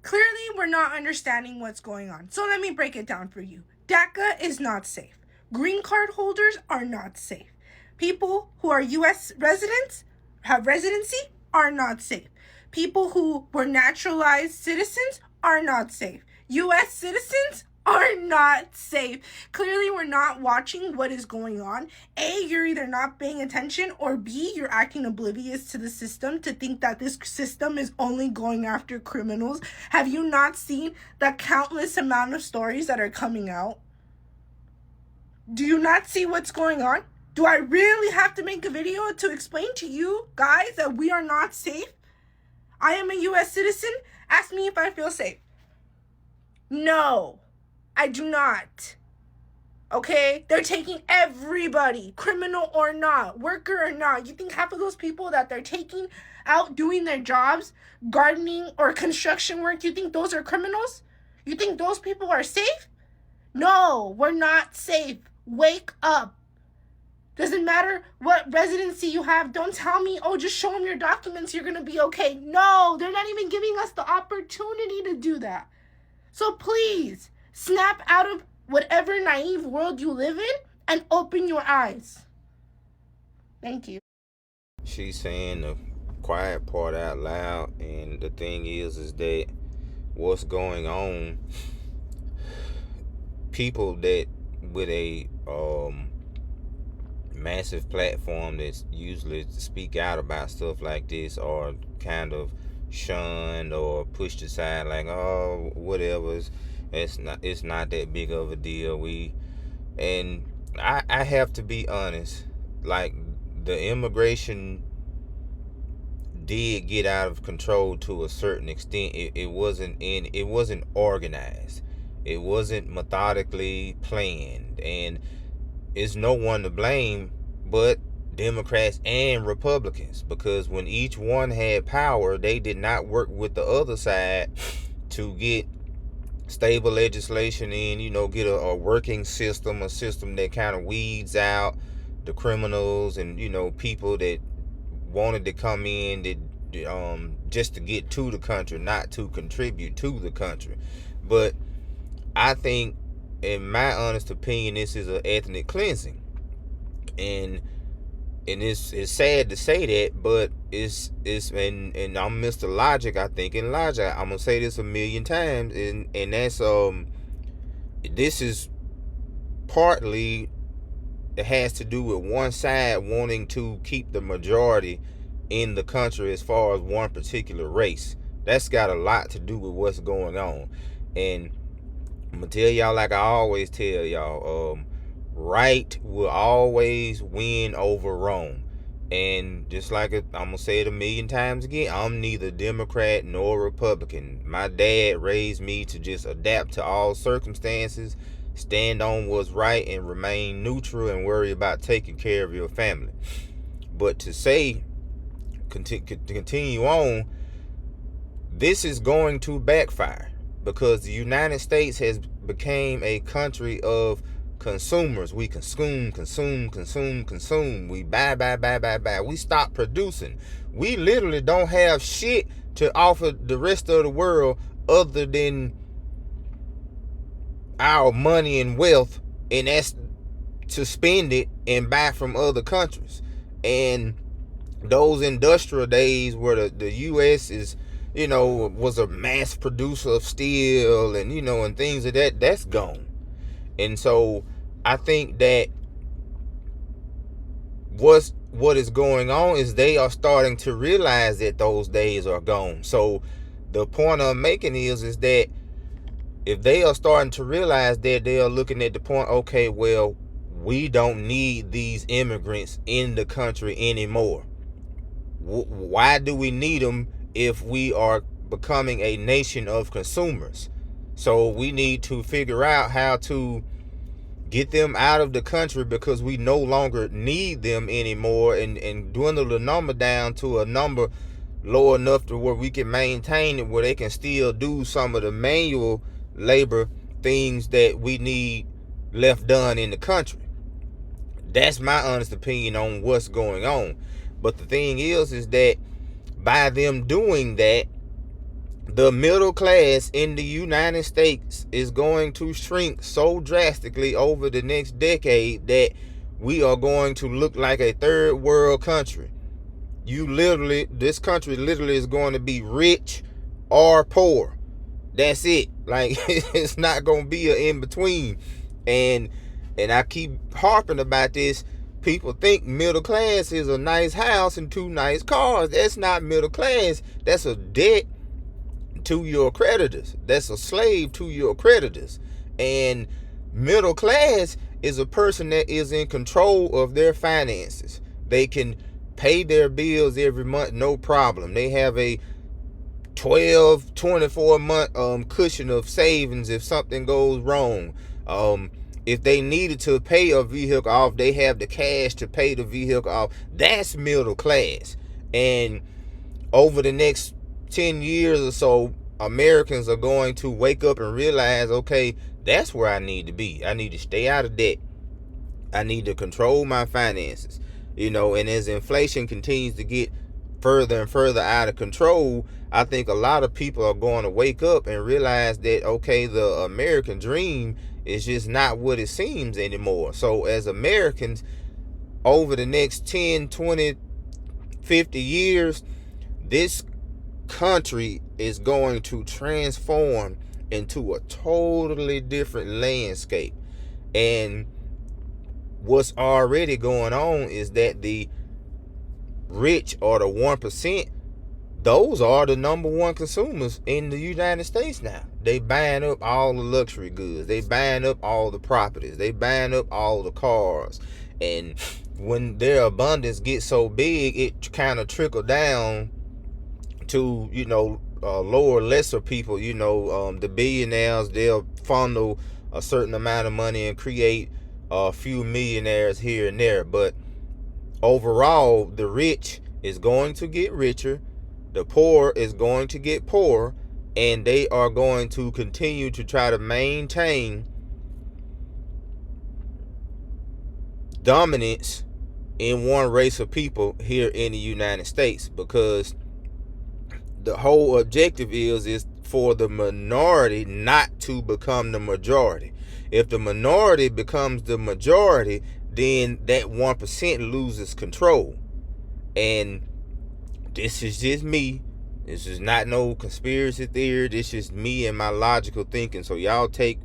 Clearly, we're not understanding what's going on. So let me break it down for you. DACA is not safe. Green card holders are not safe. People who are U.S. residents, have residency, are not safe. People who were naturalized citizens are not safe. U.S. citizens are not safe. Clearly, we're not watching what is going on. A, you're either not paying attention, or B, you're acting oblivious to the system to think that this system is only going after criminals. Have you not seen the countless amount of stories that are coming out? Do you not see what's going on? Do I really have to make a video to explain to you guys that we are not safe? I am a U.S. citizen. Ask me if I feel safe. No, I do not. Okay? They're taking everybody, criminal or not, worker or not. You think half of those people that they're taking out doing their jobs, gardening or construction work, you think those are criminals? You think those people are safe? No, we're not safe. Wake up. Doesn't matter what residency you have. Don't tell me, oh, just show them your documents, you're going to be okay. No, they're not even giving us the opportunity to do that. So please, snap out of whatever naive world you live in and open your eyes. Thank you. She's saying the quiet part out loud, and the thing is that what's going on, people that with a massive platform that's usually speak out about stuff like this are kind of shunned or pushed aside, like, oh, whatever, it's not that big of a deal. I have to be honest, like, the immigration did get out of control to a certain extent. It wasn't organized, it wasn't methodically planned, and it's no one to blame but Democrats and Republicans, because when each one had power, they did not work with the other side to get stable legislation in, get a working system, a system that kind of weeds out the criminals and, people that wanted to come in that just to get to the country, not to contribute to the country. But I think, in my honest opinion, this is an ethnic cleansing, and it's sad to say that, but it's and I'm Mr. Logic, I think, in Logic, I'm gonna say this a million times, and that's this is partly, it has to do with one side wanting to keep the majority in the country as far as one particular race. That's got a lot to do with what's going on. And I'm gonna tell y'all, like I always tell y'all, right will always win over wrong. And just like I'm gonna say it a million times again, I'm neither Democrat nor Republican. My dad raised me to just adapt to all circumstances, stand on what's right, and remain neutral, and worry about taking care of your family. But to say, continue on, this is going to backfire, because the United States has become a country of consumers. We consume. We buy. We stop producing. We literally don't have shit to offer the rest of the world other than our money and wealth, and that's to spend it and buy from other countries. And those industrial days where the U.S. is, was a mass producer of steel and, and things of that's gone. And so I think that what is going on is they are starting to realize that those days are gone. So the point I'm making is that if they are starting to realize that, they are looking at the point, okay, well, we don't need these immigrants in the country anymore. Why do we need them if we are becoming a nation of consumers? So we need to figure out how to get them out of the country, because we no longer need them anymore, and dwindle the number down to a number low enough to where we can maintain it, where they can still do some of the manual labor things that we need left done in the country. That's my honest opinion on what's going on. But the thing is that by them doing that, the middle class in the United States is going to shrink so drastically over the next decade that we are going to look like a third world country. This country literally is going to be rich or poor. That's it. Like, it's not going to be an in between. And I keep harping about this. People think middle class is a nice house and 2 nice cars. That's not middle class. That's a debt to your creditors. That's a slave to your creditors. And middle class is a person that is in control of their finances. They can pay their bills every month, no problem. They have a 12, 24 month cushion of savings if something goes wrong. If they needed to pay a vehicle off, they have the cash to pay the vehicle off. That's middle class. And over the next 10 years or so, Americans are going to wake up and realize, okay, that's where I need to be. I need to stay out of debt. I need to control my finances. And as inflation continues to get further and further out of control, I think a lot of people are going to wake up and realize that, okay, the American dream is just not what it seems anymore. So as Americans, over the next 10, 20, 50 years, this country is going to transform into a totally different landscape. And what's already going on is that the rich, or the 1%, those are the number one consumers in the United States now. They buying up all the luxury goods. They buying up all the properties. They buying up all the cars. And when their abundance gets so big, it kind of trickle down to, lower, lesser people. The billionaires, they'll funnel a certain amount of money and create a few millionaires here and there. But overall, the rich is going to get richer, the poor is going to get poorer, and they are going to continue to try to maintain dominance in one race of people here in the United States, because the whole objective is for the minority not to become the majority. If the minority becomes the majority, then that 1% loses control. And this is just me. This is not no conspiracy theory. This is me and my logical thinking. So y'all take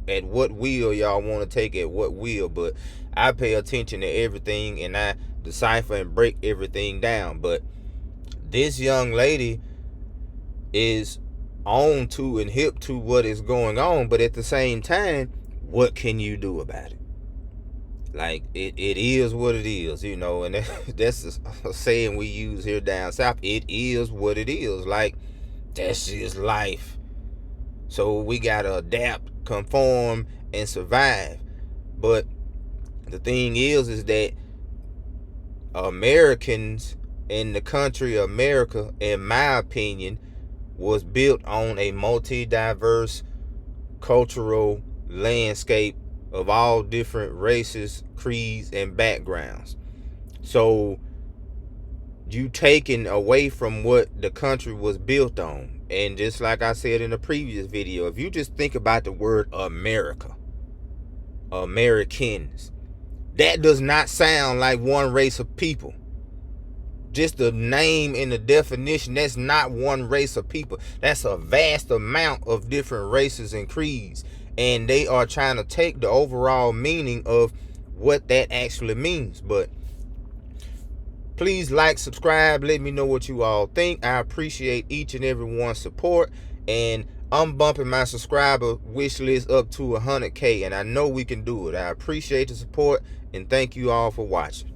at what will y'all want to take at what will. But I pay attention to everything, and I decipher and break everything down. But this young lady is on to and hip to what is going on. But at the same time, what can you do about it? Like, it is what it is, and that's a saying we use here down south. It is what it is. Like, that's just life. So we gotta adapt, conform, and survive. But the thing is that Americans in the country of America, in my opinion, was built on a multi-diverse cultural landscape of all different races, creeds, and backgrounds. So you taken away from what the country was built on. And just like I said in the previous video, if you just think about the word America, Americans, that does not sound like one race of people. Just the name and the definition, that's not one race of people. That's a vast amount of different races and creeds. And they are trying to take the overall meaning of what that actually means. But please like, subscribe, let me know what you all think. I appreciate each and every one's support. And I'm bumping my subscriber wish list up to 100K. And I know we can do it. I appreciate the support. And thank you all for watching.